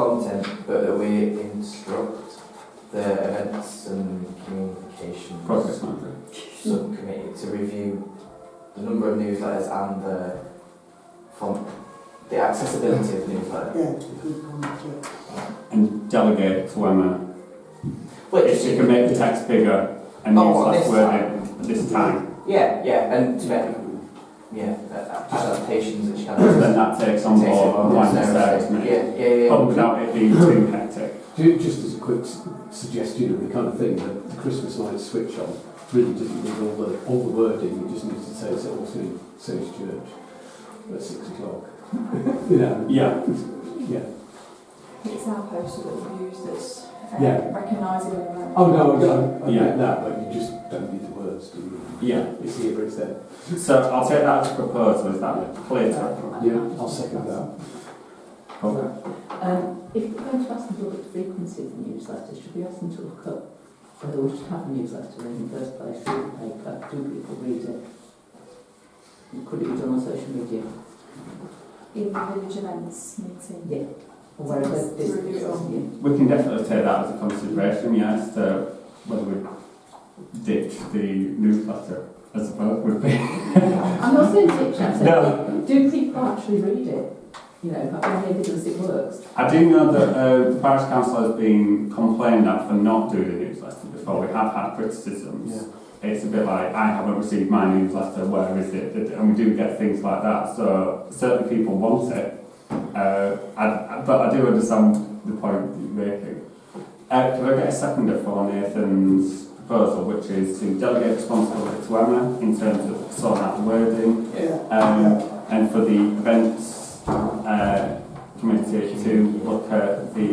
content, but that we instruct the events and communications Progress manager. subcommittee to review the number of newsletters and the accessibility of newsletters. Yeah, good comment, yeah. And delegate to Emma Which if she can make the text bigger and use less wording at this time. Yeah, and to make adaptations that she can. Then that takes on board on line of service, Yeah. but without it being too hectic. Just as a quick suggestion of the kind of thing that the Christmas lights switch on really doesn't need all the wording, it just needs to say it's also Sage Church at 6 o'clock. You know? Yeah. Yeah. It's our poster that we use that's Yeah. recognisable around. Oh no, I Yeah. get that, but you just don't need the words, do you? Yeah. It's here, it's there. So I'll take that as a proposal. Is that clear to everyone? Yeah, I'll second that. Okay. If we're going to ask them to look at the frequency of the newsletters, should we ask them to look at whether we should have a newsletter in the first place, through the paper, do people read it? Could it be done on social media? In the village events meeting. Yeah. Or wherever this Review it on. yeah. We can definitely take that as a consideration, yes, whether we ditch the newsletter, I suppose, would be. I'm not saying ditch, I'm saying, No. do people actually read it? You know, have any evidence it works? I do know that the Parish Council has been complained at for not doing the newsletter before. We have had criticisms. Yeah. It's a bit like, I haven't received my newsletter, where is it? And we do get things like that. So certainly people want it. But I do understand the point that you're making. Can I get a seconder for Nathan's proposal, which is to delegate responsibility to Emma in terms of sorting out the wording, and for the events committee to look at the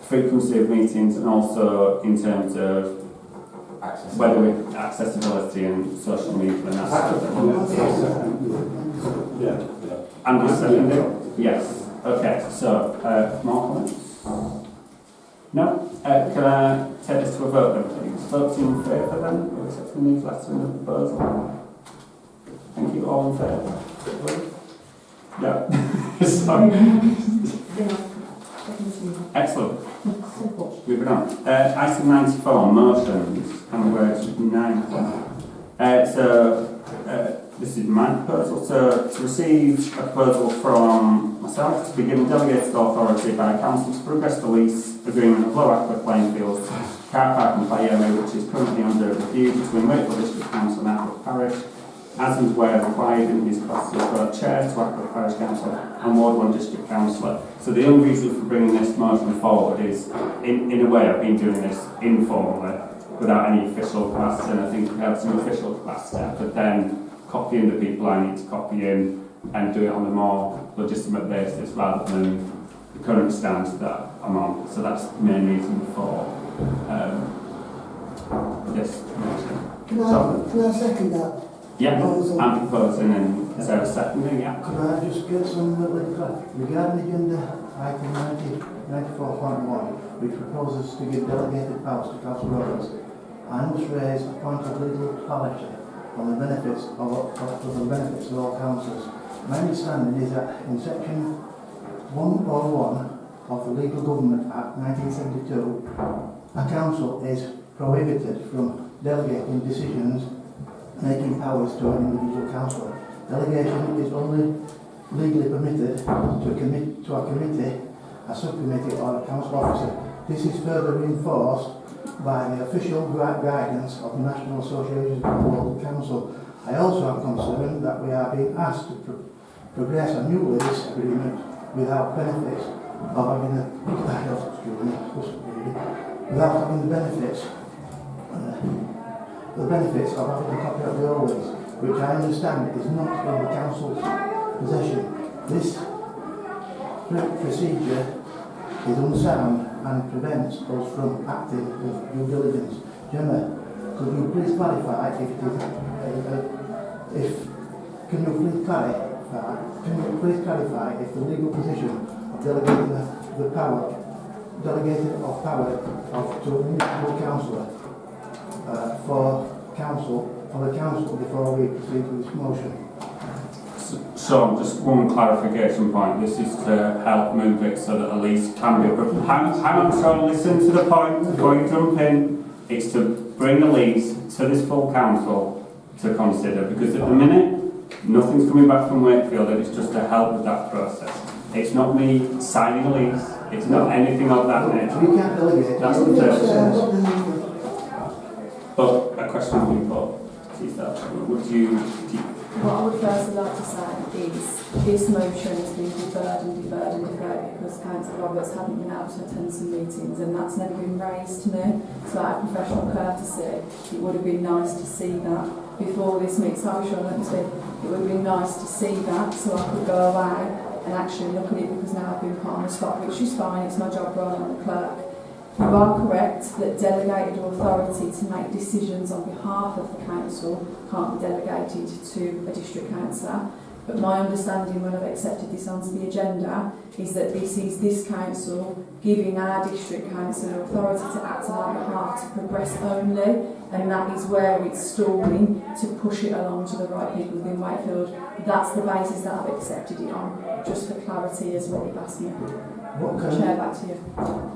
frequency of meetings, and also in terms of whether we accessibility and social media and that sort of thing. Yeah. And you seconded? Yes. Okay, so more comments? No? Can I take this to a vote then, please? Votes in favour then, of accepting the newsletter and the proposal? Thank you, all in favour? Yeah. Sorry. Excellent. Moving on. Item 94, motions, and we're at 9. This is my proposal, to receive a proposal from myself to be given delegated authority by council to progress the lease agreement of Low Ackworth playing fields, car park and play area, which is currently under review between Wakefield District Council and Ackworth Parish, as and where required in his capacity as both chair to Ackworth Parish Council and Ward 1 District Councillor. So the only reason for bringing this motion forward is, in a way, I've been doing this informally, without any official capacity, and I think we have some official capacity, but then copying the people I need to copy in and do it on a more legitimate basis rather than the current stance that I'm on. So that's the main reason for this motion. Can I second that? Yeah, proposal? I'm proposing and is there a seconding? Yeah. Could I just get some regarding agenda item 94.1, which proposes to give delegated powers to council roads, I must raise a point of legal clarity on the benefits of all councils. My understanding is that in section 101 of the Legal Government Act 1972, a council is prohibited from delegating decisions making powers to an individual councillor. Delegation is only legally permitted to a committee, a subcommittee or a council officer. This is further reinforced by the official guidance of the National Association of Local Council. I also am concerned that we are being asked to progress a new lease agreement without benefits of having the benefits of having a copy of the old lease, which I understand is not in the council's possession. This procedure is unsound and prevents us from acting with due diligence. Gemma, could you please clarify if it is, can you please clarify if the legal position of delegating the power to an individual councillor for the council before we proceed with this motion? Sean, just one clarification point. This is to help move it so that a lease can be approved. Hang on, Sean, listen to the point before you jump in. It's to bring a lease to this full council to consider, because at the minute, nothing's coming back from Wakefield, and it's just to help with that process. It's not me signing a lease, it's not anything of that nature. We can't delegate. That's the purpose. But a question for you, Paul. Would you What I would firstly like to say is this motion has been deferred because Councillor Roberts hadn't been able to attend some meetings, and that's never been raised to me. So out of professional courtesy, it would have been nice to see that before this meeting. Sorry, Sean, let me speak. It would have been nice to see that so I could go away and actually look at it, because now I've been put on the spot, which is fine, it's my job role on the clerk. You are correct that delegated authority to make decisions on behalf of the council can't be delegated to a district councillor. But my understanding when I've accepted this onto the agenda is that this is this council giving our district councillor authority to act on our behalf to progress only, and that is where it's stalling to push it along to the right people within Wakefield. That's the basis that I've accepted it on, just for clarity as what you've asked me. Chair, back to you.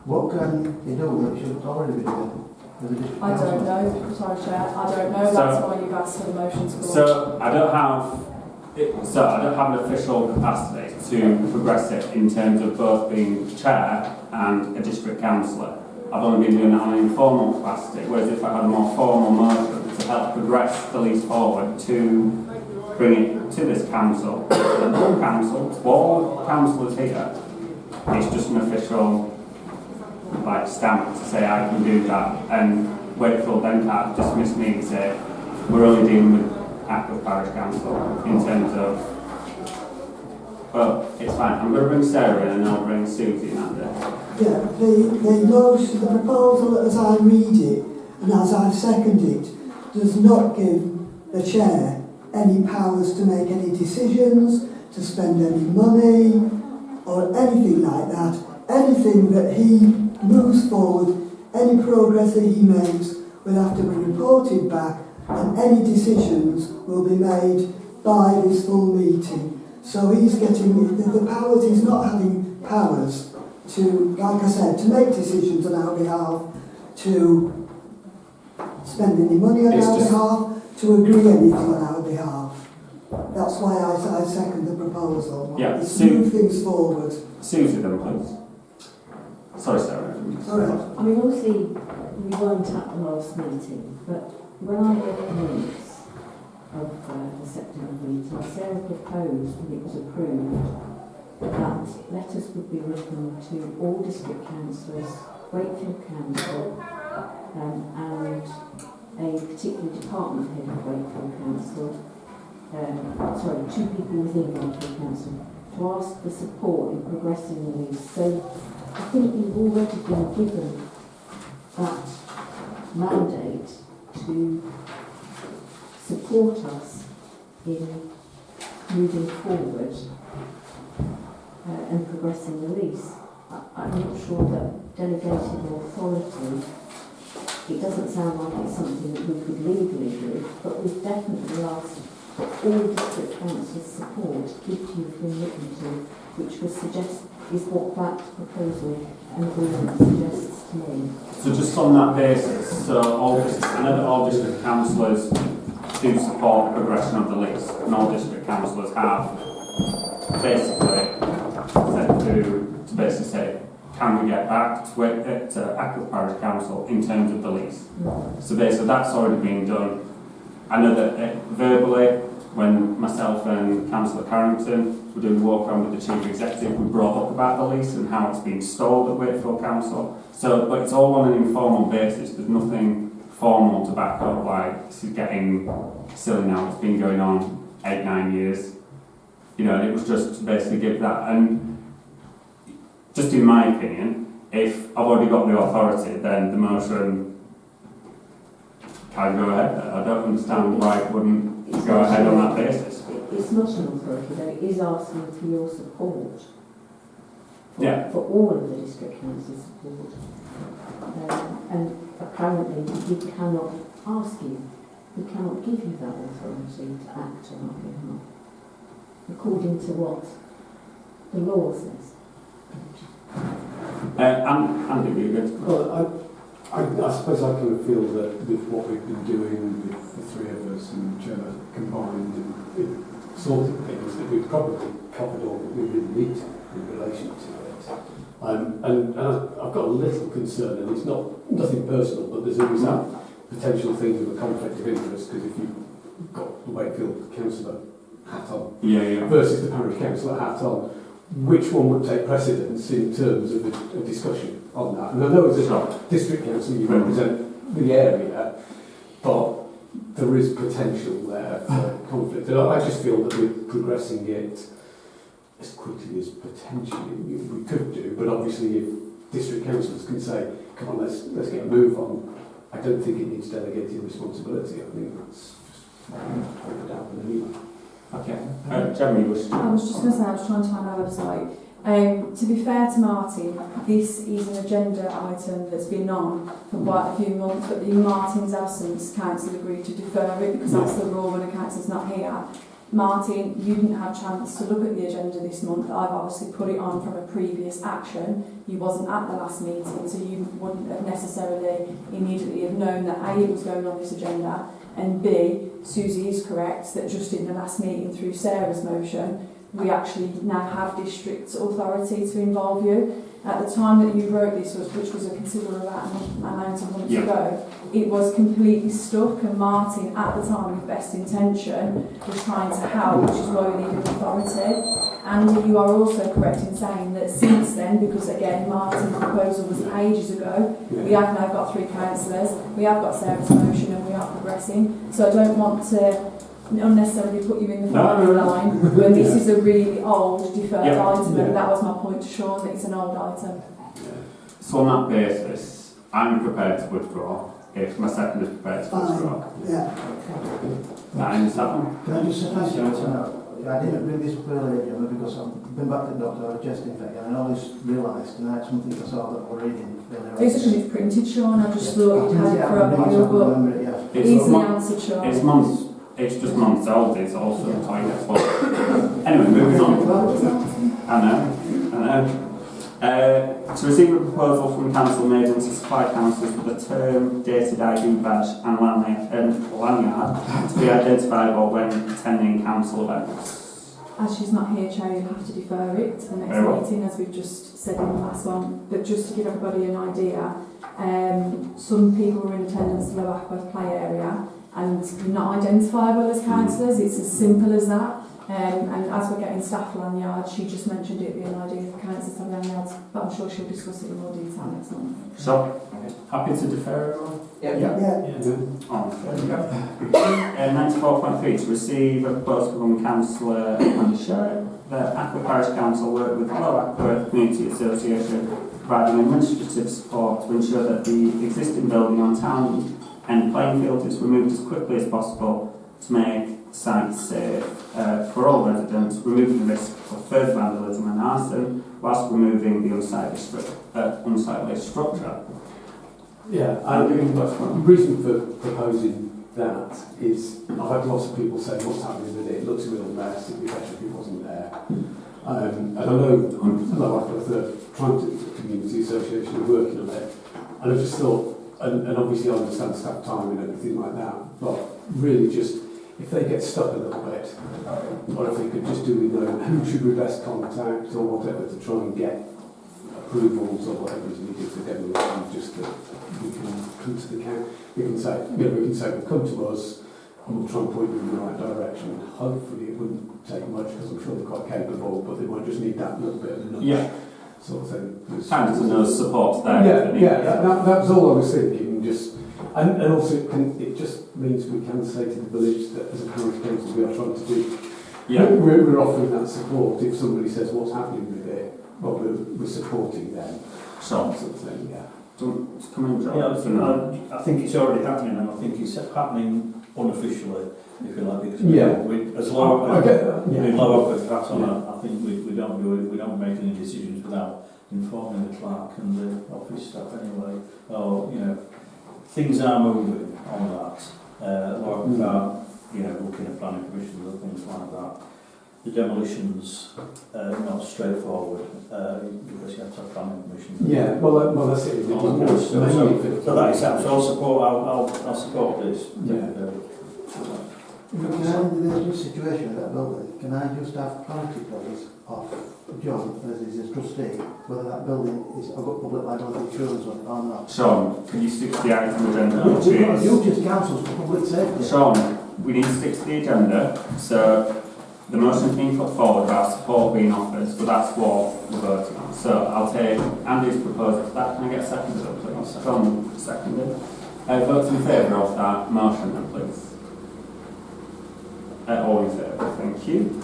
What can you do that should already be done? I don't know, sorry Chair, I don't know, that's why you've asked for the motion to go. So I don't have an official capacity to progress it in terms of both being chair and a district councillor. I've only been doing that on an informal capacity, whereas if I had a more formal motion to help progress the lease forward to bring it to this council, to the whole council, to all councillors here, it's just an official stamp to say I can do that, and Wakefield then can't dismiss me and say we're only dealing with Ackworth Parish Council in terms of, well, it's fine. I'm going to bring Sarah in and I'll bring Susie in that day. Yeah, the motion, the proposal as I read it and as I've seconded it does not give the chair any powers to make any decisions, to spend any money or anything like that. Anything that he moves forward, any progress that he makes will have to be reported back, and any decisions will be made by this full meeting. So he's getting the powers, he's not having powers to, like I said, to make decisions on our behalf, to spend any money on our behalf, to agree anything on our behalf. That's why I second the proposal. Yeah, It's move things forward. Susie then, please. Sorry, Sarah. Sorry. I mean, obviously, we weren't at the last meeting, but when I read the minutes of the September meeting, Sarah proposed, when it was approved, that letters would be written to all district councillors, Wakefield Council, and a particular department head of Wakefield Council, two people within Wakefield Council, to ask for support in progressing the lease. So I think we've already been given that mandate to support us in moving forward and progressing the lease. I'm not sure that delegated authority, it doesn't sound like it's something that we could legally do, but we've definitely asked for all district councils' support, if you've been written to, which would suggest is what that proposal and agreement suggests to me. So just on that basis, so I know that all district councillors do support the progression of the lease, and all district councillors have basically said to basically say, can we get back to Ackworth Parish Council in terms of the lease? So basically that's already been done. I know that verbally, when myself and Councillor Carrington were doing a walk around with the Chief Executive, we brought up about the lease and how it's been stalled at Wakefield Council. So, but it's all on an informal basis. There's nothing formal to back up, like this is getting silly now. It's been going on 8-9 years. You know, and it was just to basically give that. And just in my opinion, if I've already got the authority, then the motion can go ahead. I don't understand why it wouldn't go ahead on that basis. It's not an authority, though. It is asking for your support. For all of the district council's support. And apparently we cannot ask you, we cannot give you that authority to act on our behalf. according to what the law says. Andy, were you going to come? Well, I suppose I kind of feel that with what we've been doing with the three of us and Gemma combined and sort of things, that we've probably covered all that we really need to in relation to it. And I've got a little concern, and it's nothing personal, but there's always that potential thing of a conflict of interest, because if you've got the Wakefield councillor hat on versus the parish councillor hat on, which one would take precedence in terms of a discussion on that? And I know as a district council you represent the area, but there is potential there for conflict. And I just feel that we're progressing it as quickly as potentially we could do, but obviously if district councillors can say, come on, let's get a move on, I don't think it needs delegated responsibility. I think that's just put it down with an email. Okay. Gemma, you wish to... I was just going to say, I was trying to find our website. To be fair to Martin, this is an agenda item that's been on for quite a few months, but in Martin's absence, council agreed to defer it because that's the rule when a councillor's not here. Martin, you didn't have a chance to look at the agenda this month. I've obviously put it on from a previous action. You wasn't at the last meeting, so you wouldn't have necessarily immediately have known that A, it was going on this agenda, and B, Susie is correct that just in the last meeting through Sarah's motion, we actually now have district authority to involve you. At the time that you wrote this, which was a considerable amount of months ago, it was completely stuck, and Martin, at the time with best intention, was trying to help, which is why we needed authority. And you are also correct in saying that since then, because again, Martin's proposal was ages ago, we have now got 3 councillors, we have got Sarah's motion, and we are progressing. So I don't want to unnecessarily put you in the firing line when this is a really old deferred item, and that was my point to Sean, that it's an old item. So on that basis, I'm prepared to withdraw if my second is prepared to withdraw. Can I just say thank you? I didn't bring this up earlier, Gemma, because I've been back to the doctor, I had a chest infection, and I always realised tonight something I saw that we're reading earlier. It's because it's printed, Sean. I just thought you had it for a while, but easily answered, Sean. It's just months old, it's also a toilet spot. Anyway, moving on. I know. To receive a proposal from council made and to supply councillors with a term, dated ID badge and lanyard to be identifiable when attending council events. As she's not here, Chair, you'll have to defer it to the next meeting, as we've just said in the last one. But just to give everybody an idea, some people were in attendance at the Low Ackworth play area and not identifiable as councillors. It's as simple as that. And as we're getting staff lanyards, she just mentioned it would be an idea for councillors to have lanyards, but I'm sure she'll discuss it in more detail next month. So, happy to defer everyone? On. 94.3, to receive a proposal from Councillor Andy Sherritt that Ackworth Parish Council work with Low Ackworth Community Association providing administrative support to ensure that the existing building on town and playing field is removed as quickly as possible to make sites safe for all residents, removing the risk of further vandalism and arson whilst removing the unsightly structure. Yeah, the reason for proposing that is I've had lots of people say what's happening with it looks a real mess, it'd be better if it wasn't there. And I know the Community Association are working on it, and I just thought, and obviously I understand staff time and everything like that, but really just if they get stuck a little bit, or if they could just do with knowing who should we best contact or whatever to try and get approvals or whatever is needed for demolition, just that we can come to the council. We can say, well, come to us and we'll try and point you in the right direction. Hopefully it wouldn't take much because I'm sure they're quite capable, but they might just need that little bit of a nudge sort of thing. Kind of no support there. That was all I was thinking. And also it just means we can say to the village that as a parish council we are trying to do. We're offering that support. If somebody says what's happening with it, well, we're supporting them. Sort of thing, I think it's already happening, and I think it's happening unofficially, if you like, because as Low Ackworth hats on, I think we don't make any decisions without informing the clerk and the office staff anyway. Or things are moving on that. Low Ackworth are looking at planning permissions and things like that. the demolitions not straightforward because you have to have planning permission. Yeah, well that's it. It's Oh, more okay. mainly for the So that is that. So I'll support this. Yeah. Can I, in this situation of that building, can I just have clarity, please, of John, as is his trustee, whether that building is, I've got public liability insurance on it or not? Sean, can you stick to the item agenda? We've got a Which is, duty as councils for public safety. Sean, we need to stick to the agenda. So the motion's been put forward about support being offered, so that's what we're voting on. So I'll take Andy's proposal for that. Can I get a second to that, please? Sean, seconded. Votes in favour of that motion, then, please. All in favour, thank you.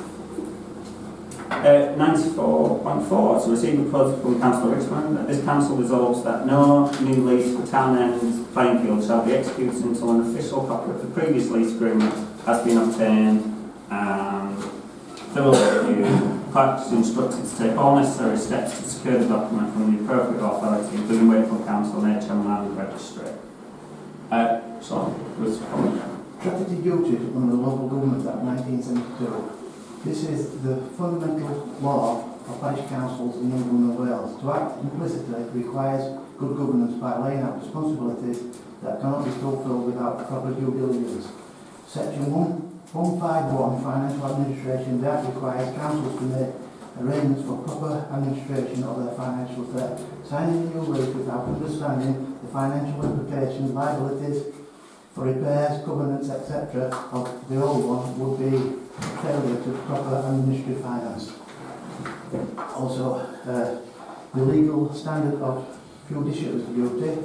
94.4, to receive a proposal from Council of Richmond that this council resolves that no new lease for Town End playing field shall be executed until an official copy of the previous lease agreement has been obtained and thorough review. Clerk is instructed to take all necessary steps to secure the document from the appropriate authority, including Wakefield Council and HM Land Registry. Sean, what's the comment? Strategy duties under the Local Government Act 1972. This is the fundamental law of parish councils in England and Wales. To act implicitly requires good governance by laying out responsibilities that cannot be fulfilled without proper due diligence. Section 151, Financial Administration, that requires councils to make arrangements for proper administration of their financial affairs. Signing a new lease without understanding the financial implications, liabilities for repairs, governance, etc. of the old one would be failure to proper administrative finance. Also, the legal standard of judicial duty,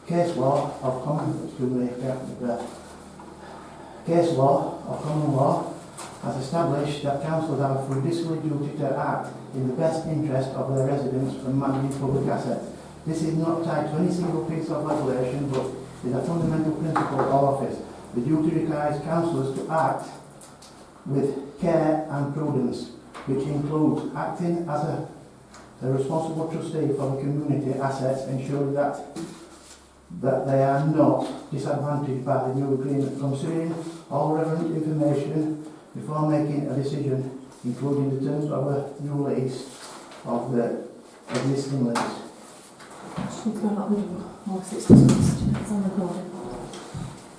case law of common law has established that councils have a judicial duty to act in the best interest of their residents when managing public assets. This is not tied to any single piece of legislation, but is a fundamental principle of office. The duty requires councillors to act with care and prudence, which includes acting as a responsible trustee for the community assets, ensuring that they are not disadvantaged by the new agreement, considering all relevant information before making a decision, including the terms of a new lease of the existing lease. She's gone up the door. Whilst it's discussed. It's on the recording.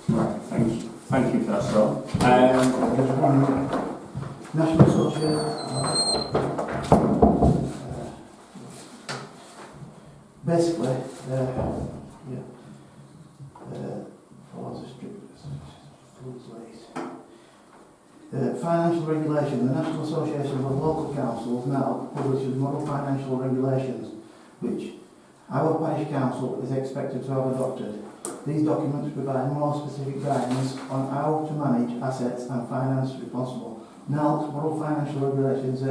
Right, thank you. Thank you for that, Sean. National Association. Basically, follows a strict financial regulation. The National Association of Local Councils now publishes model financial regulations, which our parish council is expected to have adopted. These documents provide more specific guidance on how to manage assets and finance responsible. Now, model financial regulations,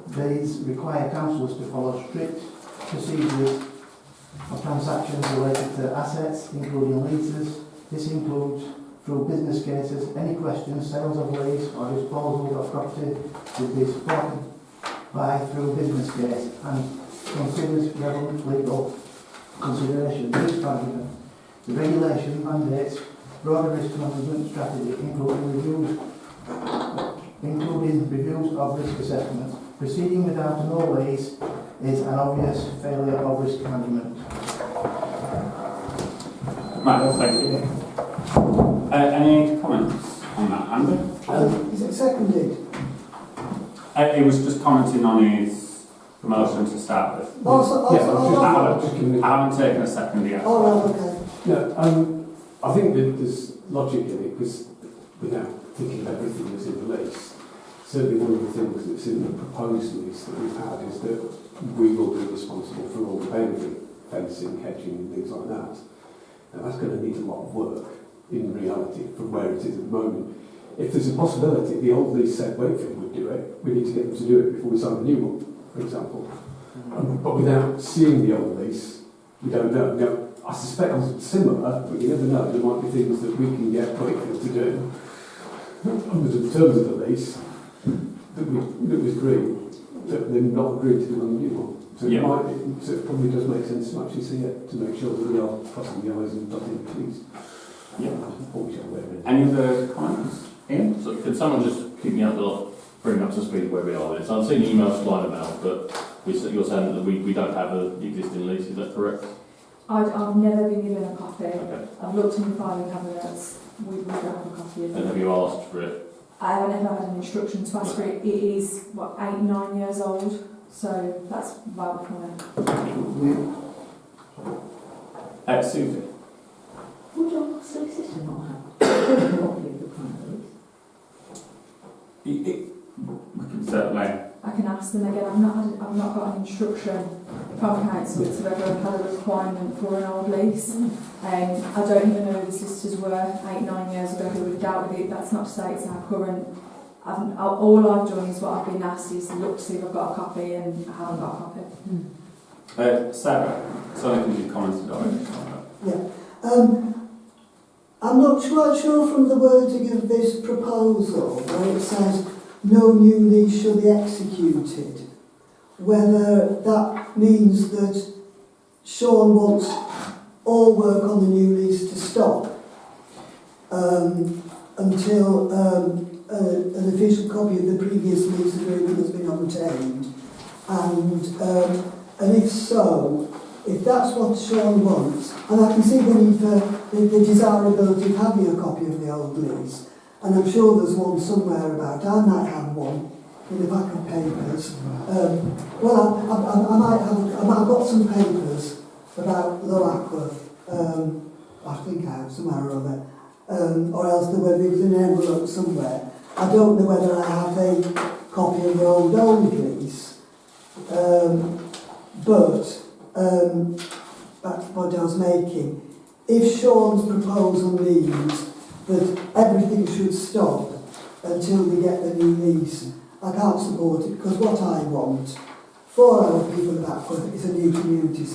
these require councils to follow strict procedures for transactions related to assets, including leases. This includes through business cases. Any questions, sales of lease or disposal of property will be supported by through business case and considers relevant legal consideration. Risk management. The regulation mandates broader risk management strategy, including reviews of risk assessments. Proceeding without a no lease is an obvious failure of risk management. Right, thank you. Any comments on that, Andy? Is it seconded? It was just commenting on his promotion to start with. I haven't taken a second yet. Oh, right, okay. No, I think that there's logic in it because without thinking of everything that's in the lease, certainly one of the things that's in the proposed lease that we've had is that we will be responsible for all the boundary fencing, hedging and things like that. Now that's going to need a lot of work in reality from where it is at the moment. If there's a possibility the old lease said Wakefield would do it, we need to get them to do it before we sign the new one, for example. But without seeing the old lease, we don't know. Now, I suspect it's similar, but you never know. There might be things that we can get Wakefield to do under the terms of the lease that was agreed, that they're not agreed to do on the new one. So, so it probably does make sense to actually see it, to make sure that we are crossing the I's and dotting the T's. Yeah. Any other comments? Ian? So could someone just keep me out the bring up to speed where we are with it. So I've seen emails flying about, but you're saying that we don't have an existing lease, is that correct? I've never been given a copy. Okay. I've looked in the filing cabinets. We don't have a copy of And it. have you asked for it? I haven't ever had an instruction to ask for it. It is, 8-9 years old, so that's valid for me. Susie? Would your solicitor not have a copy of the plan? We can certainly. I can ask them again. I've not got an instruction from council to ever have had a requirement for an old lease. I don't even know who the solicitors were 8-9 years ago who would have dealt with it. That's not to say it's our current. All I've done is what I've been asked is look to see if I've got a copy, and I haven't got a copy. Sarah, something you commented on. Yeah. I'm not quite sure from the wording of this proposal where it says no new lease shall be executed, whether that means that Sean wants all work on the new lease to stop until an official copy of the previous lease agreement has been obtained, and if so, if that's what Sean wants, and I can see the need for the desirability of having a copy of the old lease, and I'm sure there's one somewhere about. I might have one in the back of papers. I might have got some papers about Low Ackworth. I think I have somewhere or other, or else there was an envelope somewhere. I don't know whether I have a copy of the old lease, but back to the point I was making. If Sean's proposal means that everything should stop until we get the new lease, I can't support it, because what I want for our people of Ackworth is a new community centre.